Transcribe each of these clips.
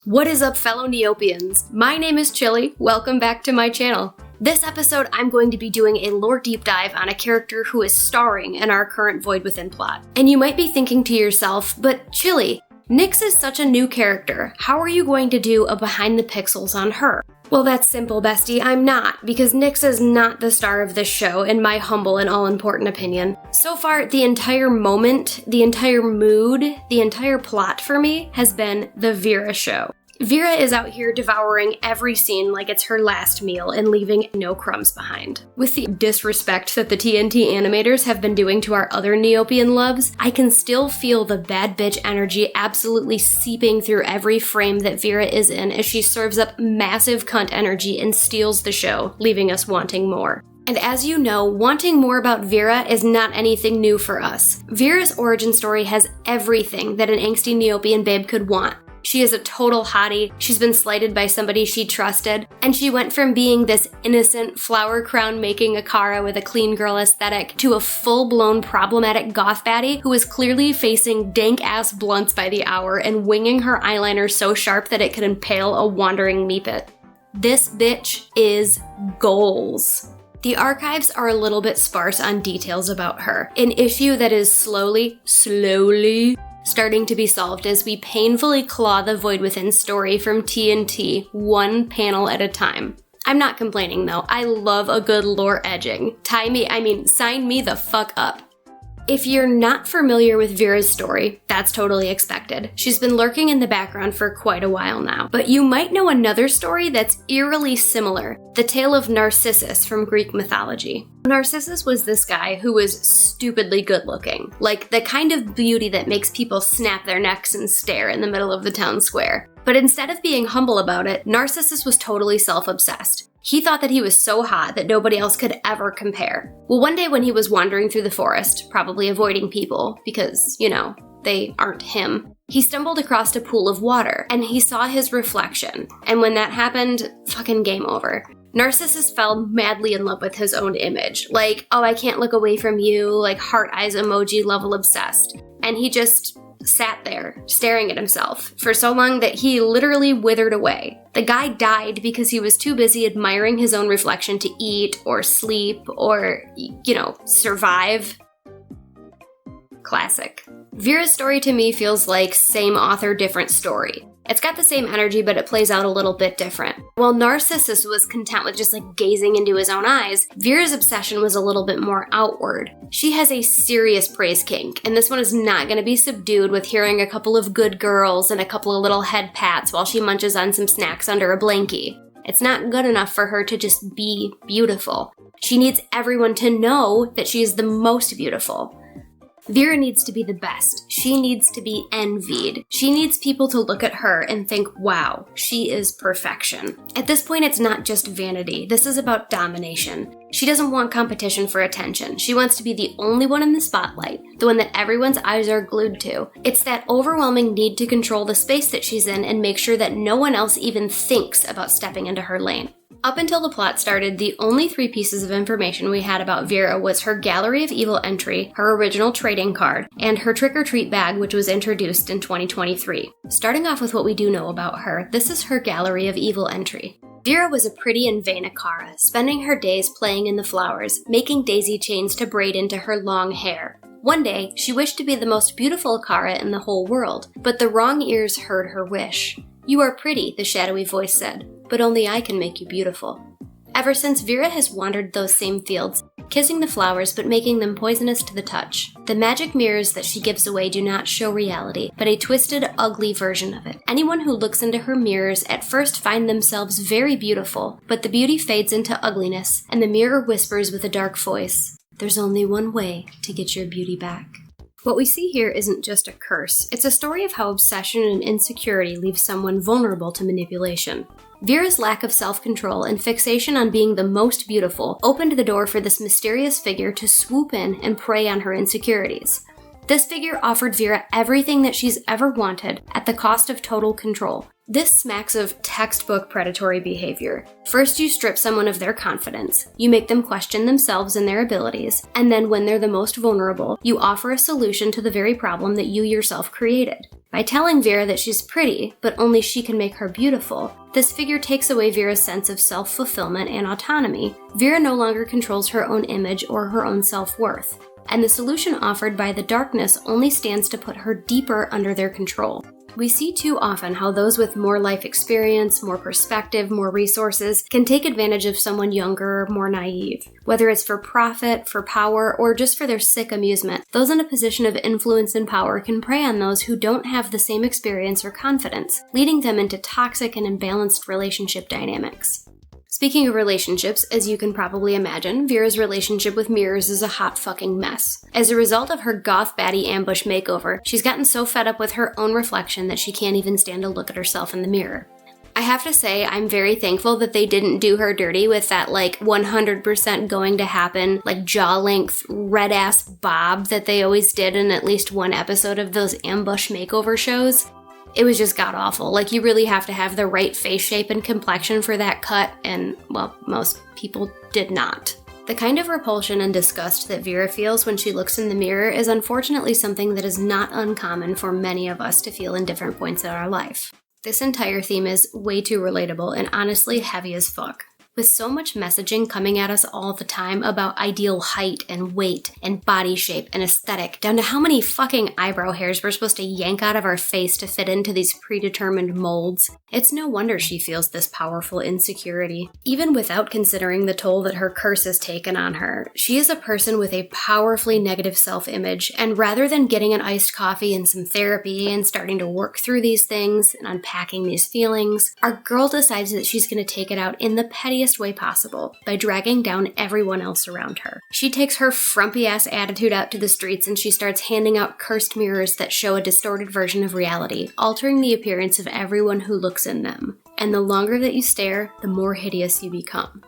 What is up, fellow Neopians? My name is Chili. Welcome back to my channel. This episode, I'm going to be doing a lore deep dive on a character who is starring in our current Void Within plot. And you might be thinking to yourself, but Chili, Nyx is such a new character. How are you going to do a behind the pixels on her? Well, that's simple, bestie. I'm not, because Nyx is not the star of this show, in my humble and all-important opinion. So far, the entire moment, the entire mood, the entire plot for me has been the Vira show. Vira is out here devouring every scene like it's her last meal and leaving no crumbs behind. With the disrespect that the TNT animators have been doing to our other Neopian loves, I can still feel the bad bitch energy absolutely seeping through every frame that Vira is in as she serves up massive cunt energy and steals the show, leaving us wanting more. And as you know, wanting more about Vira is not anything new for us. Vira's origin story has everything that an angsty Neopian babe could want. She is a total hottie, she's been slighted by somebody she trusted, and she went from being this innocent, flower crown making ACARA with a clean girl aesthetic to a full-blown problematic goth baddie who is clearly facing dank-ass blunts by the hour and winging her eyeliner so sharp that it could impale a wandering meepit. This bitch is goals. The archives are a little bit sparse on details about her, an issue that is slowly starting to be solved as we painfully claw the Void Within story from TNT, one panel at a time. I'm not complaining though, I love a good lore edging. Sign me the fuck up. If you're not familiar with Vira's story, that's totally expected. She's been lurking in the background for quite a while now. But you might know another story that's eerily similar, the tale of Narcissus from Greek mythology. Narcissus was this guy who was stupidly good looking, like the kind of beauty that makes people snap their necks and stare in the middle of the town square. But instead of being humble about it, Narcissus was totally self-obsessed. He thought that he was so hot that nobody else could ever compare. Well, one day when he was wandering through the forest, probably avoiding people because, they aren't him, he stumbled across a pool of water and he saw his reflection. And when that happened, fucking game over. Narcissus fell madly in love with his own image. Like, oh, I can't look away from you, like heart eyes emoji level obsessed. And he just sat there, staring at himself, for so long that he literally withered away. The guy died because he was too busy admiring his own reflection to eat, or sleep, or, survive. Classic. Vira's story to me feels like same author, different story. It's got the same energy, but it plays out a little bit different. While Narcissus was content with just gazing into his own eyes, Vira's obsession was a little bit more outward. She has a serious praise kink, and this one is not going to be subdued with hearing a couple of good girls and a couple of little head pats while she munches on some snacks under a blankie. It's not good enough for her to just be beautiful. She needs everyone to know that she is the most beautiful. Vira needs to be the best. She needs to be envied. She needs people to look at her and think, wow, she is perfection. At this point, it's not just vanity. This is about domination. She doesn't want competition for attention. She wants to be the only one in the spotlight, the one that everyone's eyes are glued to. It's that overwhelming need to control the space that she's in and make sure that no one else even thinks about stepping into her lane. Up until the plot started, the only 3 pieces of information we had about Vira was her Gallery of Evil entry, her original trading card, and her trick-or-treat bag, which was introduced in 2023. Starting off with what we do know about her, this is her Gallery of Evil entry. Vira was a pretty and vain ACARA, spending her days playing in the flowers, making daisy chains to braid into her long hair. One day, she wished to be the most beautiful ACARA in the whole world, but the wrong ears heard her wish. "You are pretty," the shadowy voice said, "but only I can make you beautiful." Ever since, Vira has wandered those same fields, kissing the flowers but making them poisonous to the touch. The magic mirrors that she gives away do not show reality, but a twisted, ugly version of it. Anyone who looks into her mirrors at first find themselves very beautiful, but the beauty fades into ugliness, and the mirror whispers with a dark voice, "There's only one way to get your beauty back." What we see here isn't just a curse, it's a story of how obsession and insecurity leave someone vulnerable to manipulation. Vira's lack of self-control and fixation on being the most beautiful opened the door for this mysterious figure to swoop in and prey on her insecurities. This figure offered Vira everything that she's ever wanted at the cost of total control. This smacks of textbook predatory behavior. First, you strip someone of their confidence, you make them question themselves and their abilities, and then when they're the most vulnerable, you offer a solution to the very problem that you yourself created. By telling Vira that she's pretty, but only she can make her beautiful, this figure takes away Vira's sense of self-fulfillment and autonomy. Vira no longer controls her own image or her own self-worth, and the solution offered by the darkness only stands to put her deeper under their control. We see too often how those with more life experience, more perspective, more resources can take advantage of someone younger, more naive. Whether it's for profit, for power, or just for their sick amusement, those in a position of influence and power can prey on those who don't have the same experience or confidence, leading them into toxic and imbalanced relationship dynamics. Speaking of relationships, as you can probably imagine, Vira's relationship with mirrors is a hot fucking mess. As a result of her goth baddie ambush makeover, she's gotten so fed up with her own reflection that she can't even stand to look at herself in the mirror. I have to say, I'm very thankful that they didn't do her dirty with that 100% going to happen, jaw-length, red-ass bob that they always did in at least one episode of those ambush makeover shows. It was just god-awful. You really have to have the right face shape and complexion for that cut, and, well, most people did not. The kind of repulsion and disgust that Vira feels when she looks in the mirror is unfortunately something that is not uncommon for many of us to feel in different points in our life. This entire theme is way too relatable and honestly heavy as fuck. With so much messaging coming at us all the time about ideal height and weight and body shape and aesthetic, down to how many fucking eyebrow hairs we're supposed to yank out of our face to fit into these predetermined molds, it's no wonder she feels this powerful insecurity. Even without considering the toll that her curse has taken on her, she is a person with a powerfully negative self-image, and rather than getting an iced coffee and some therapy and starting to work through these things and unpacking these feelings, our girl decides that she's going to take it out in the pettiest way possible by dragging down everyone else around her. She takes her frumpy-ass attitude out to the streets and she starts handing out cursed mirrors that show a distorted version of reality, altering the appearance of everyone who looks in them. And the longer that you stare, the more hideous you become.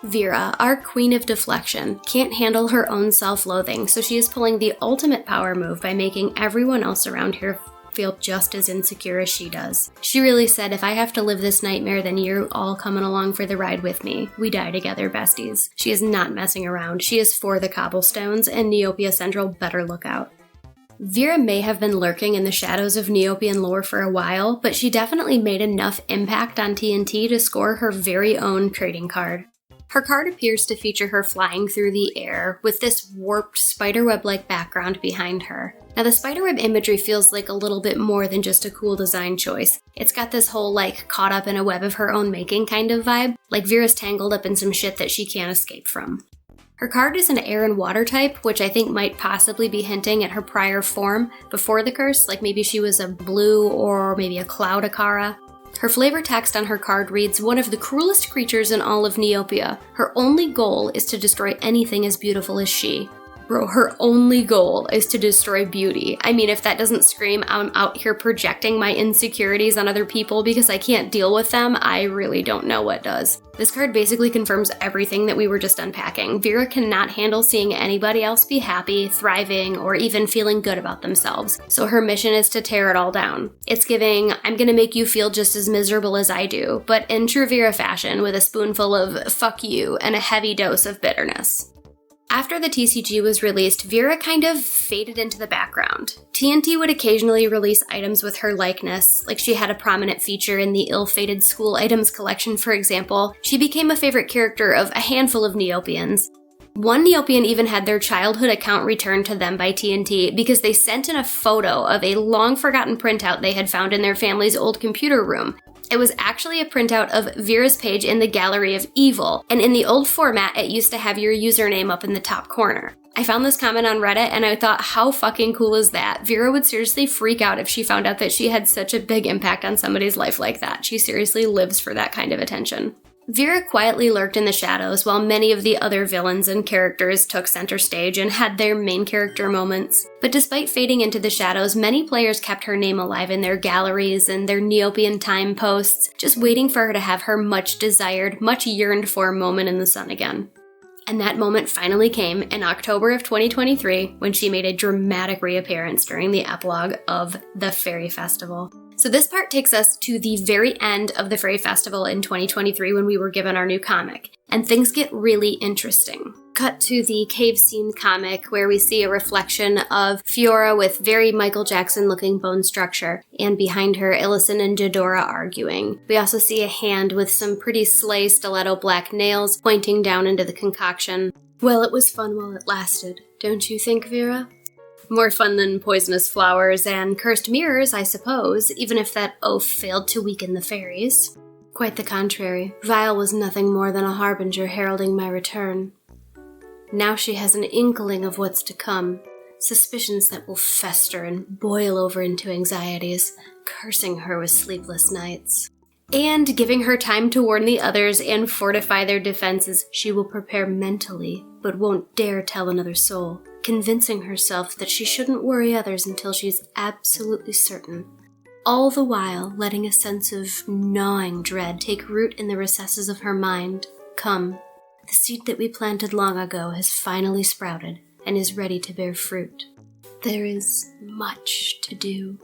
Vira, our queen of deflection, can't handle her own self-loathing, so she is pulling the ultimate power move by making everyone else around her feel just as insecure as she does. She really said, if I have to live this nightmare, then you're all coming along for the ride with me. We die together, besties. She is not messing around. She is for the cobblestones, and Neopia Central better look out. Vira may have been lurking in the shadows of Neopian lore for a while, but she definitely made enough impact on TNT to score her very own trading card. Her card appears to feature her flying through the air with this warped spiderweb-like background behind her. Now the spiderweb imagery feels like a little bit more than just a cool design choice. It's got this whole caught up in a web of her own making kind of vibe, like Vira's tangled up in some shit that she can't escape from. Her card is an air and water type, which I think might possibly be hinting at her prior form before the curse, maybe she was a blue or maybe a cloud ACARA. Her flavor text on her card reads, "One of the cruelest creatures in all of Neopia. Her only goal is to destroy anything as beautiful as she." Bro, her only goal is to destroy beauty. I mean, if that doesn't scream I'm out here projecting my insecurities on other people because I can't deal with them, I really don't know what does. This card basically confirms everything that we were just unpacking. Vira cannot handle seeing anybody else be happy, thriving, or even feeling good about themselves. So her mission is to tear it all down. It's giving, I'm gonna make you feel just as miserable as I do, but in true Vira fashion with a spoonful of fuck you and a heavy dose of bitterness. After the TCG was released, Vira kind of faded into the background. TNT would occasionally release items with her likeness, like she had a prominent feature in the ill-fated school items collection, for example. She became a favorite character of a handful of Neopians. One Neopian even had their childhood account returned to them by TNT because they sent in a photo of a long-forgotten printout they had found in their family's old computer room. It was actually a printout of Vira's page in the Gallery of Evil, and in the old format, it used to have your username up in the top corner. I found this comment on Reddit, and I thought, how fucking cool is that? Vira would seriously freak out if she found out that she had such a big impact on somebody's life like that. She seriously lives for that kind of attention. Vira quietly lurked in the shadows while many of the other villains and characters took center stage and had their main character moments. But despite fading into the shadows, many players kept her name alive in their galleries and their Neopian time posts, just waiting for her to have her much desired, much yearned for moment in the sun again. And that moment finally came in October of 2023 when she made a dramatic reappearance during the epilogue of the Fairy Festival. So this part takes us to the very end of the Fairy Festival in 2023 when we were given our new comic, and things get really interesting. Cut to the cave scene comic where we see a reflection of Fiora with very Michael Jackson looking bone structure, and behind her Illison and Jadora arguing. We also see a hand with some pretty slay stiletto black nails pointing down into the concoction. Well, it was fun while it lasted, don't you think, Vira? More fun than poisonous flowers and cursed mirrors, I suppose, even if that oath failed to weaken the fairies. Quite the contrary. Vile was nothing more than a harbinger heralding my return. Now she has an inkling of what's to come, suspicions that will fester and boil over into anxieties, cursing her with sleepless nights. And giving her time to warn the others and fortify their defenses, she will prepare mentally, but won't dare tell another soul, convincing herself that she shouldn't worry others until she's absolutely certain. All the while letting a sense of gnawing dread take root in the recesses of her mind. Come. The seed that we planted long ago has finally sprouted and is ready to bear fruit. There is much to do.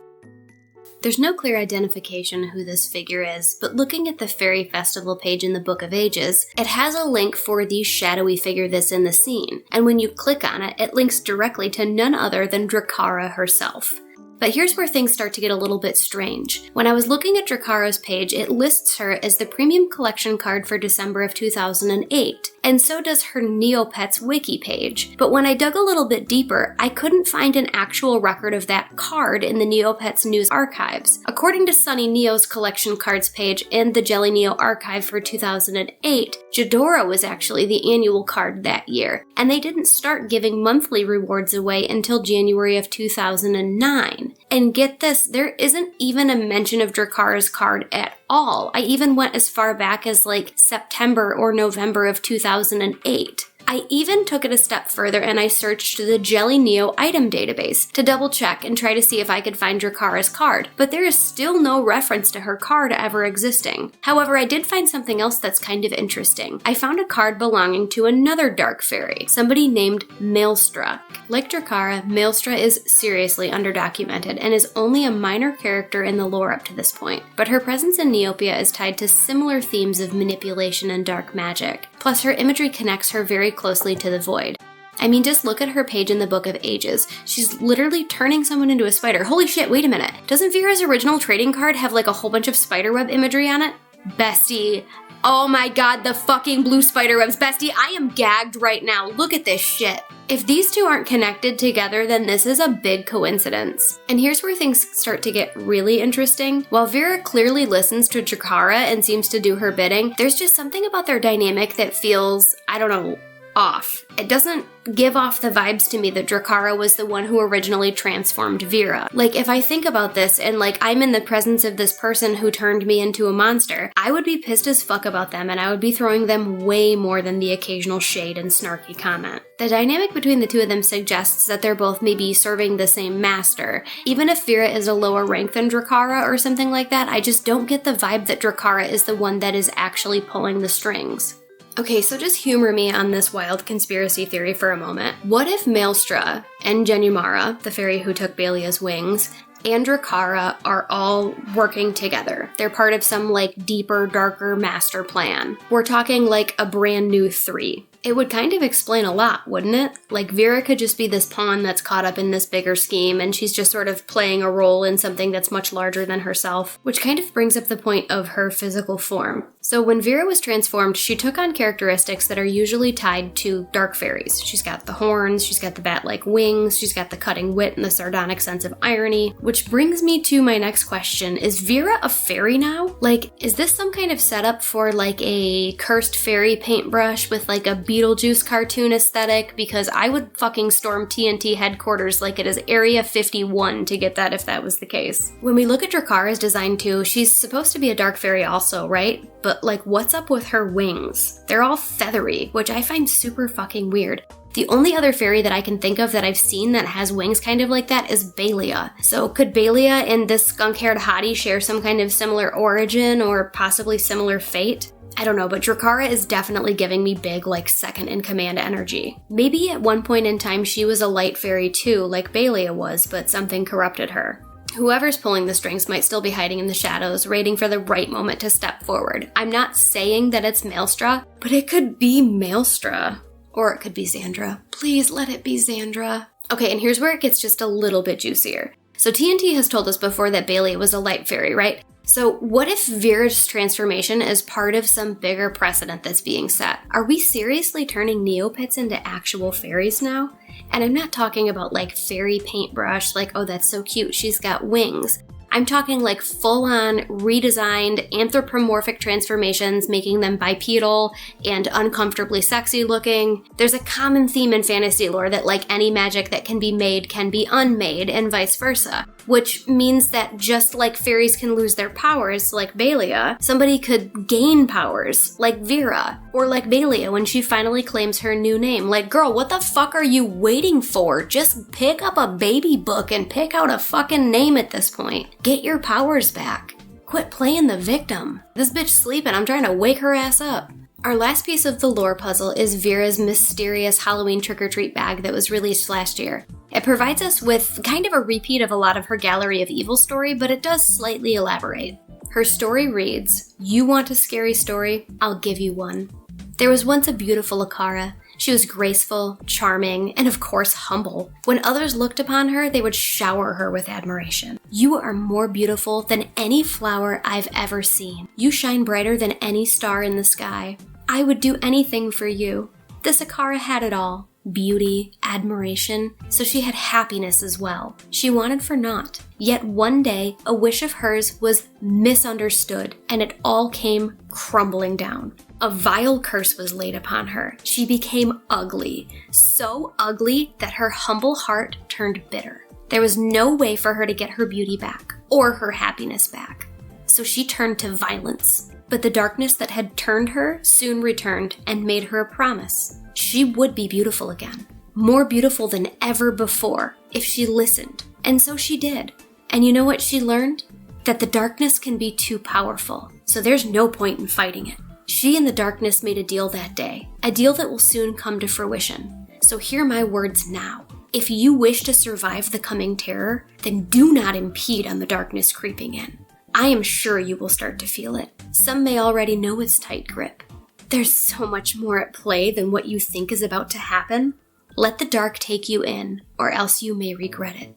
There's no clear identification who this figure is, but looking at the Fairy Festival page in the Book of Ages, it has a link for the shadowy figure that's in the scene, and when you click on it, it links directly to none other than Drakara herself. But here's where things start to get a little bit strange. When I was looking at Drakara's page, it lists her as the premium collection card for December of 2008, and so does her Neopets wiki page. But when I dug a little bit deeper, I couldn't find an actual record of that card in the Neopets news archives. According to Sunny Neo's collection cards page and the Jelly Neo archive for 2008, Jadora was actually the annual card that year, and they didn't start giving monthly rewards away until January of 2009. And get this, there isn't even a mention of Drakara's card at all. I even went as far back as like September or November of 2008. I even took it a step further and I searched the Jelly Neo item database to double check and try to see if I could find Drakara's card, but there is still no reference to her card ever existing. However, I did find something else that's kind of interesting. I found a card belonging to another dark fairy, somebody named Maelstra. Like Drakara, Maelstra is seriously underdocumented and is only a minor character in the lore up to this point, but her presence in Neopia is tied to similar themes of manipulation and dark magic. Plus, her imagery connects her very closely to the void. I mean, just look at her page in the Book of Ages. She's literally turning someone into a spider. Holy shit, wait a minute. Doesn't Vira's original trading card have like a whole bunch of spiderweb imagery on it? Bestie. Oh my god, the fucking blue spiderwebs. Bestie, I am gagged right now. Look at this shit. If these two aren't connected together, then this is a big coincidence. And here's where things start to get really interesting. While Vira clearly listens to Drakara and seems to do her bidding, there's just something about their dynamic that feels, I don't know, off. It doesn't give off the vibes to me that Drakara was the one who originally transformed Vira. Like, if I think about this and like I'm in the presence of this person who turned me into a monster, I would be pissed as fuck about them and I would be throwing them way more than the occasional shade and snarky comment. The dynamic between the two of them suggests that they're both maybe serving the same master. Even if Vira is a lower rank than Drakara or something like that, I just don't get the vibe that Drakara is the one that is actually pulling the strings. Okay, so just humor me on this wild conspiracy theory for a moment. What if Maelstra and Genumara, the fairy who took Belia's wings, and Drakara are all working together? They're part of some like deeper, darker master plan. We're talking like a brand new 3. It would kind of explain a lot, wouldn't it? Like, Vira could just be this pawn that's caught up in this bigger scheme, and she's just sort of playing a role in something that's much larger than herself, which kind of brings up the point of her physical form. So when Vira was transformed, she took on characteristics that are usually tied to dark fairies. She's got the horns, she's got the bat-like wings, she's got the cutting wit and the sardonic sense of irony, which brings me to my next question. Is Vira a fairy now? Like, is this some kind of setup for like a cursed fairy paintbrush with like a Beetlejuice cartoon aesthetic? Because I would fucking storm TNT headquarters like it is Area 51 to get that if that was the case. When we look at Drakara's design too, she's supposed to be a dark fairy also, right? But like, what's up with her wings? They're all feathery, which I find super fucking weird. The only other fairy that I can think of that I've seen that has wings kind of like that is Belia. So could Belia and this skunk-haired hottie share some kind of similar origin or possibly similar fate? I don't know, but Drakara is definitely giving me big, like, second-in-command energy. Maybe at one point in time she was a light fairy too, like Belia was, but something corrupted her. Whoever's pulling the strings might still be hiding in the shadows, waiting for the right moment to step forward. I'm not saying that it's Maelstra, but it could be Maelstra. Or it could be Xandra. Please let it be Xandra. Okay, and here's where it gets just a little bit juicier. So TNT has told us before that Bailey was a light fairy, right? So what if Vira's transformation is part of some bigger precedent that's being set? Are we seriously turning Neopets into actual fairies now? And I'm not talking about like fairy paintbrush, like, oh, that's so cute, she's got wings. I'm talking like full-on redesigned anthropomorphic transformations, making them bipedal and uncomfortably sexy looking. There's a common theme in fantasy lore that like any magic that can be made can be unmade and vice versa, which means that just like fairies can lose their powers like Baelia, somebody could gain powers like Vira, or like Baelia when she finally claims her new name. Like, girl, what the fuck are you waiting for? Just pick up a baby book and pick out a fucking name at this point. Get your powers back. Quit playing the victim. This bitch sleeping, I'm trying to wake her ass up. Our last piece of the lore puzzle is Vira's mysterious Halloween trick-or-treat bag that was released last year. It provides us with kind of a repeat of a lot of her Gallery of Evil story, but it does slightly elaborate. Her story reads, "You want a scary story? I'll give you one. There was once a beautiful ACARA. She was graceful, charming, and of course humble. When others looked upon her, they would shower her with admiration. You are more beautiful than any flower I've ever seen. You shine brighter than any star in the sky. I would do anything for you." This ACARA had it all. Beauty, admiration, so she had happiness as well. She wanted for naught. Yet one day, a wish of hers was misunderstood, and it all came crumbling down. A vile curse was laid upon her. She became ugly, so ugly that her humble heart turned bitter. There was no way for her to get her beauty back, or her happiness back. So she turned to violence. But the darkness that had turned her soon returned and made her a promise. She would be beautiful again, more beautiful than ever before, if she listened. And so she did. And you know what she learned? That the darkness can be too powerful, so there's no point in fighting it. She and the darkness made a deal that day, a deal that will soon come to fruition. So hear my words now. If you wish to survive the coming terror, then do not impede on the darkness creeping in. I am sure you will start to feel it. Some may already know its tight grip. There's so much more at play than what you think is about to happen. Let the dark take you in, or else you may regret it.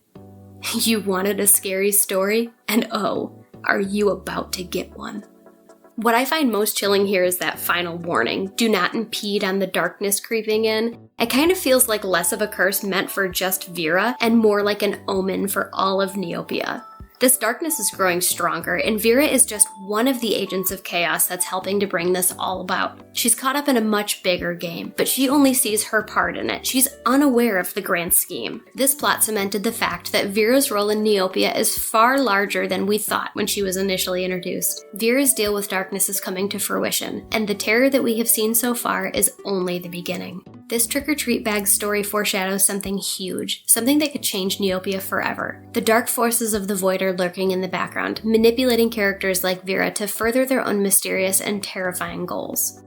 You wanted a scary story? And oh, are you about to get one? What I find most chilling here is that final warning, do not impede on the darkness creeping in. It kind of feels like less of a curse meant for just Vira and more like an omen for all of Neopia. This darkness is growing stronger, and Vira is just one of the agents of chaos that's helping to bring this all about. She's caught up in a much bigger game, but she only sees her part in it. She's unaware of the grand scheme. This plot cemented the fact that Vira's role in Neopia is far larger than we thought when she was initially introduced. Vira's deal with darkness is coming to fruition, and the terror that we have seen so far is only the beginning. This trick-or-treat bag story foreshadows something huge, something that could change Neopia forever. The dark forces of the void are lurking in the background, manipulating characters like Vira to further their own mysterious and terrifying goals.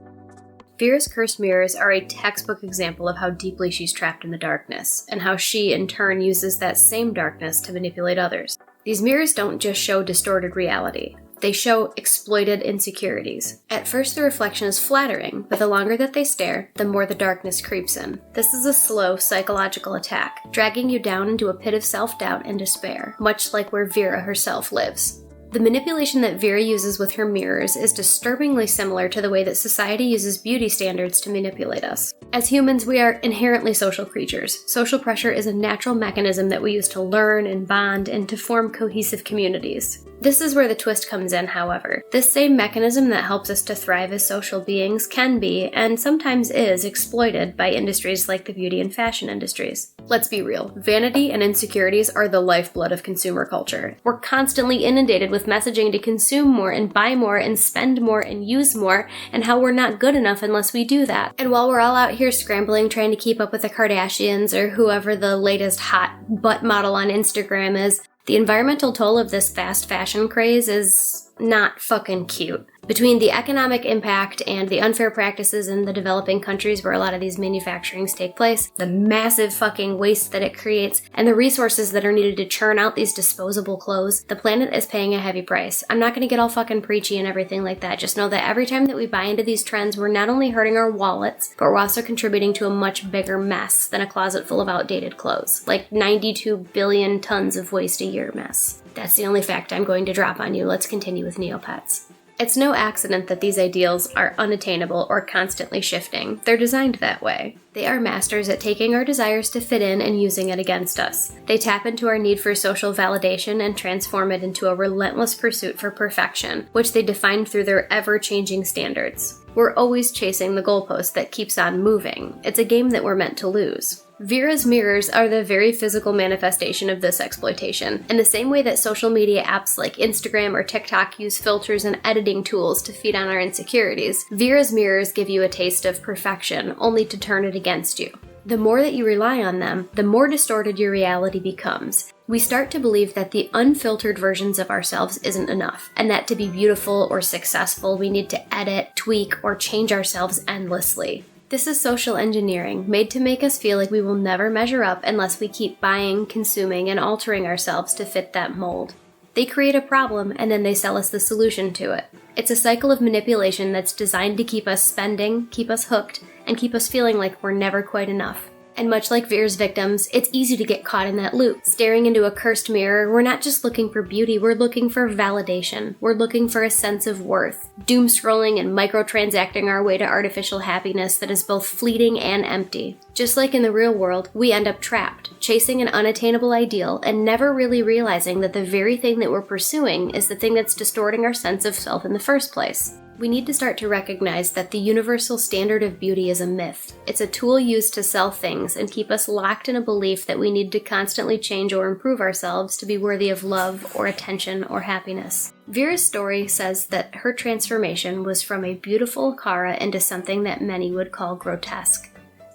Vira's cursed mirrors are a textbook example of how deeply she's trapped in the darkness, and how she, in turn, uses that same darkness to manipulate others. These mirrors don't just show distorted reality. They show exploited insecurities. At first, the reflection is flattering, but the longer that they stare, the more the darkness creeps in. This is a slow, psychological attack, dragging you down into a pit of self-doubt and despair, much like where Vira herself lives. The manipulation that Vira uses with her mirrors is disturbingly similar to the way that society uses beauty standards to manipulate us. As humans, we are inherently social creatures. Social pressure is a natural mechanism that we use to learn and bond and to form cohesive communities. This is where the twist comes in, however. This same mechanism that helps us to thrive as social beings can be, and sometimes is, exploited by industries like the beauty and fashion industries. Let's be real, vanity and insecurities are the lifeblood of consumer culture. We're constantly inundated with messaging to consume more and buy more and spend more and use more, and how we're not good enough unless we do that. And while we're all out here scrambling trying to keep up with the Kardashians or whoever the latest hot butt model on Instagram is, the environmental toll of this fast fashion craze is not fucking cute. Between the economic impact and the unfair practices in the developing countries where a lot of these manufacturings take place, the massive fucking waste that it creates, and the resources that are needed to churn out these disposable clothes, the planet is paying a heavy price. I'm not gonna get all fucking preachy and everything like that. Just know that every time that we buy into these trends, we're not only hurting our wallets, but we're also contributing to a much bigger mess than a closet full of outdated clothes. Like 92 billion tons of waste a year mess. That's the only fact I'm going to drop on you. Let's continue with Neopets. It's no accident that these ideals are unattainable or constantly shifting. They're designed that way. They are masters at taking our desires to fit in and using it against us. They tap into our need for social validation and transform it into a relentless pursuit for perfection, which they define through their ever-changing standards. We're always chasing the goalpost that keeps on moving. It's a game that we're meant to lose. Vira's mirrors are the very physical manifestation of this exploitation. In the same way that social media apps like Instagram or TikTok use filters and editing tools to feed on our insecurities, Vira's mirrors give you a taste of perfection, only to turn it against you. The more that you rely on them, the more distorted your reality becomes. We start to believe that the unfiltered versions of ourselves isn't enough, and that to be beautiful or successful, we need to edit, tweak, or change ourselves endlessly. This is social engineering, made to make us feel like we will never measure up unless we keep buying, consuming, and altering ourselves to fit that mold. They create a problem, and then they sell us the solution to it. It's a cycle of manipulation that's designed to keep us spending, keep us hooked, and keep us feeling like we're never quite enough. And much like Vira's victims, it's easy to get caught in that loop. Staring into a cursed mirror, we're not just looking for beauty, we're looking for validation. We're looking for a sense of worth. Doom scrolling and microtransacting our way to artificial happiness that is both fleeting and empty. Just like in the real world, we end up trapped, chasing an unattainable ideal and never really realizing that the very thing that we're pursuing is the thing that's distorting our sense of self in the first place. We need to start to recognize that the universal standard of beauty is a myth. It's a tool used to sell things and keep us locked in a belief that we need to constantly change or improve ourselves to be worthy of love or attention or happiness. Vira's story says that her transformation was from a beautiful ACARA into something that many would call grotesque.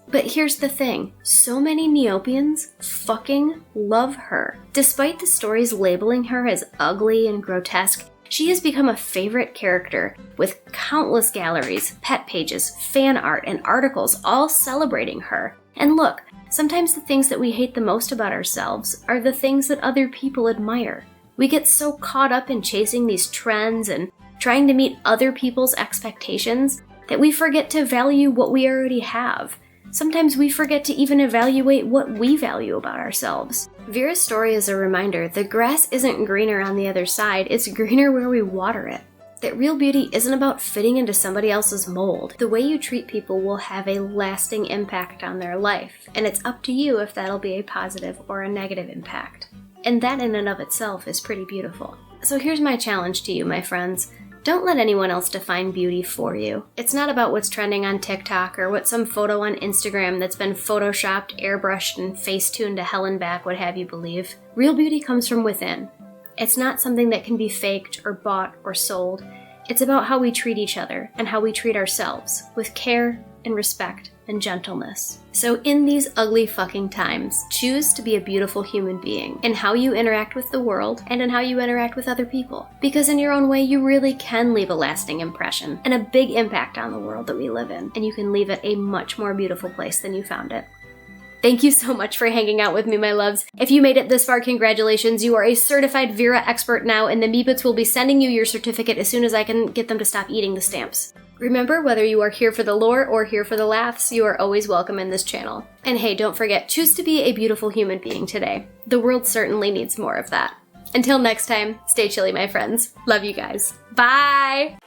But here's the thing, so many Neopians fucking love her. Despite the stories labeling her as ugly and grotesque, she has become a favorite character, with countless galleries, pet pages, fan art, and articles all celebrating her. And look, sometimes the things that we hate the most about ourselves are the things that other people admire. We get so caught up in chasing these trends and trying to meet other people's expectations that we forget to value what we already have. Sometimes we forget to even evaluate what we value about ourselves. Vira's story is a reminder the grass isn't greener on the other side, it's greener where we water it. That real beauty isn't about fitting into somebody else's mold. The way you treat people will have a lasting impact on their life, and it's up to you if that'll be a positive or a negative impact. And that in and of itself is pretty beautiful. So here's my challenge to you, my friends. Don't let anyone else define beauty for you. It's not about what's trending on TikTok or what some photo on Instagram that's been photoshopped, airbrushed, and face-tuned to hell and back would have you believe. Real beauty comes from within. It's not something that can be faked or bought or sold. It's about how we treat each other and how we treat ourselves, with care and respect and gentleness. So in these ugly fucking times, choose to be a beautiful human being in how you interact with the world and in how you interact with other people. Because in your own way, you really can leave a lasting impression and a big impact on the world that we live in, and you can leave it a much more beautiful place than you found it. Thank you so much for hanging out with me, my loves. If you made it this far, congratulations. You are a certified Vira expert now, and the Meebits will be sending you your certificate as soon as I can get them to stop eating the stamps. Remember, whether you are here for the lore or here for the laughs, you are always welcome in this channel. And hey, don't forget, choose to be a beautiful human being today. The world certainly needs more of that. Until next time, stay chilly, my friends. Love you guys. Bye!